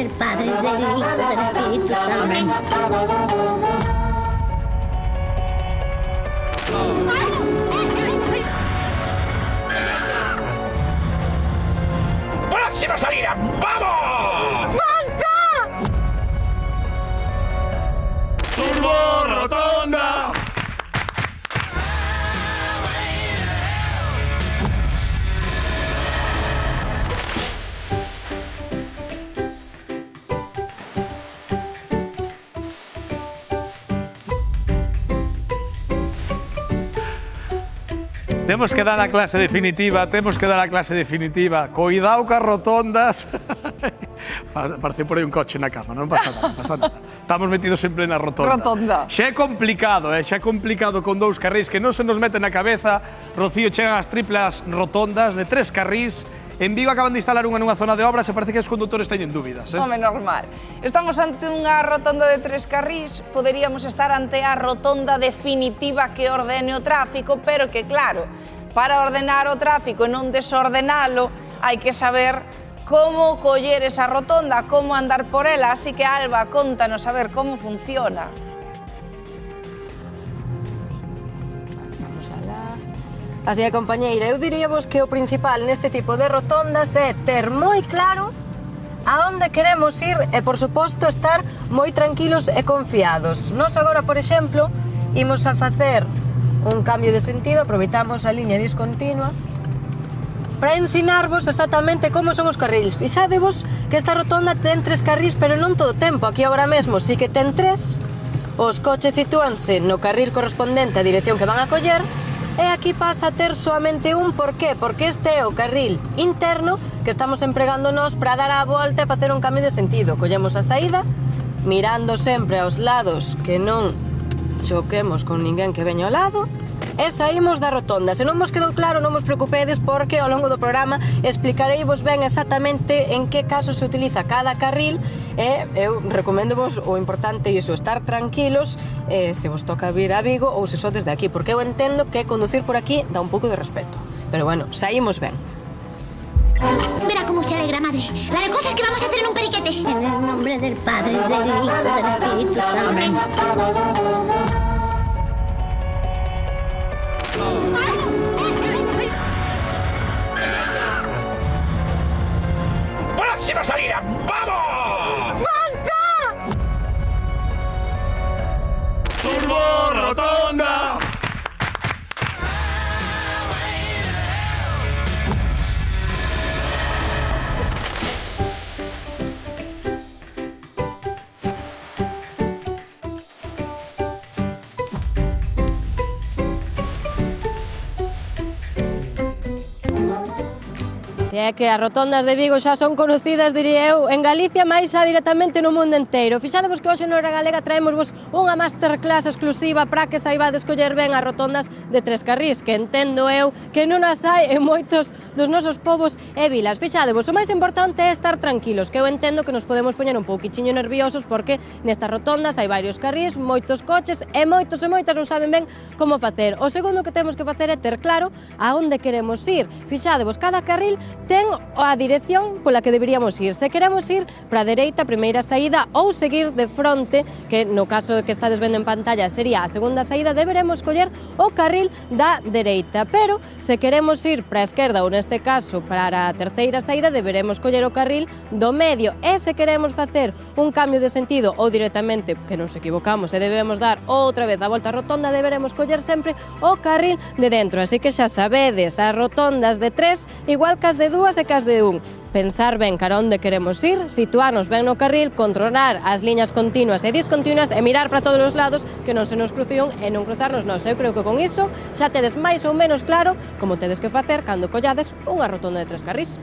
del Padre, del Hijo, del Espíritu Santo. ¡Próxima salida! ¡Vamos! ¡Basta! ¡Turbo Rotonda! Temos que dar a clase definitiva, Coidao cas rotondas. Parece por aí un coche na cama, non pasa nada, non pasa nada. Estamos metidos en plena rotonda. Xa é complicado con dous carrís que non se nos meten na cabeza. Rocío, chegan as triplas rotondas de 3 carrís. En Vigo acaban de instalar unha nunha zona de obras e parece que os condutores teñen dúbidas. Home, normal. Estamos ante unha rotonda de 3 carrís, poderíamos estar ante a rotonda definitiva que ordene o tráfico, pero que, claro, para ordenar o tráfico e non desordenalo, hai que saber como coller esa rotonda, como andar por ela. Así que, Alba, contanos a ver como funciona. Así é, compañeira, eu diríavos que o principal neste tipo de rotondas é ter moi claro a onde queremos ir e, por suposto, estar moi tranquilos e confiados. Nos agora, por exemplo, imos a facer un cambio de sentido, aproveitamos a liña discontinua para ensinarvos exactamente como son os carrils. Fixadevos que esta rotonda ten 3 carrís, pero non todo o tempo. Aquí agora mesmo sí que ten 3. Os coches sitúanse no carril correspondente á dirección que van a coller. E aquí pasa a ter soamente un. Por qué? Porque este é o carril interno que estamos empregando nós para dar a volta e facer un cambio de sentido. Collemos a saída, mirando sempre aos lados que non choquemos con ninguén que veña ao lado, e saímos da rotonda. Se non vos quedou claro, non vos preocupedes, porque ao longo do programa explicareivos ben exactamente en que caso se utiliza cada carril, e eu recomendo-vos o importante iso, estar tranquilos se vos toca vir a Vigo ou se sodes de aquí, porque eu entendo que conducir por aquí dá un pouco de respeto. Pero bueno, saímos ben. Verá cómo se alegra, madre. La de cosas que vamos a hacer en un periquete. En el nombre del Padre, del Hijo, del Espíritu Santo. ¡Próxima salida! ¡Vamos! ¡Basta! ¡Turbo Rotonda! E é que as rotondas de Vigo xa son conocidas, diría eu, en Galicia, máis xa directamente no mundo inteiro. Fixadevos que hoxe na Hora Galega traémosvos unha masterclass exclusiva para que saibades coller ben as rotondas de 3 carrís, que entendo eu que non as hai en moitos dos nosos povos e vilas. Fixadevos, o máis importante é estar tranquilos, que eu entendo que nos podemos poñer un pouquichiño nerviosos porque nestas rotondas hai varios carrís, moitos coches e moitos e moitas non saben ben como facer. O segundo que temos que facer é ter claro a onde queremos ir. Fixadevos, cada carril ten a dirección pola que deberíamos ir. Se queremos ir para a dereita, primeira saída, ou seguir de fronte, que no caso que estades vendo en pantalla sería a segunda saída, deberemos coller o carril da dereita. Pero se queremos ir para a esquerda, ou neste caso para a terceira saída, deberemos coller o carril do medio. E se queremos facer un cambio de sentido ou directamente, que nos equivocamos e debemos dar outra vez a volta á rotonda, deberemos coller sempre o carril de dentro. Así que xa sabedes, as rotondas de 3 igual que as de 2 e que as de 1. Pensar ben cara onde queremos ir, situarnos ben no carril, controlar as liñas continuas e discontinuas e mirar para todos os lados que non se nos crucen e non cruzarnos nós. Eu creo que con iso xa tedes máis ou menos claro como tedes que facer cando collades unha rotonda de 3 carrís.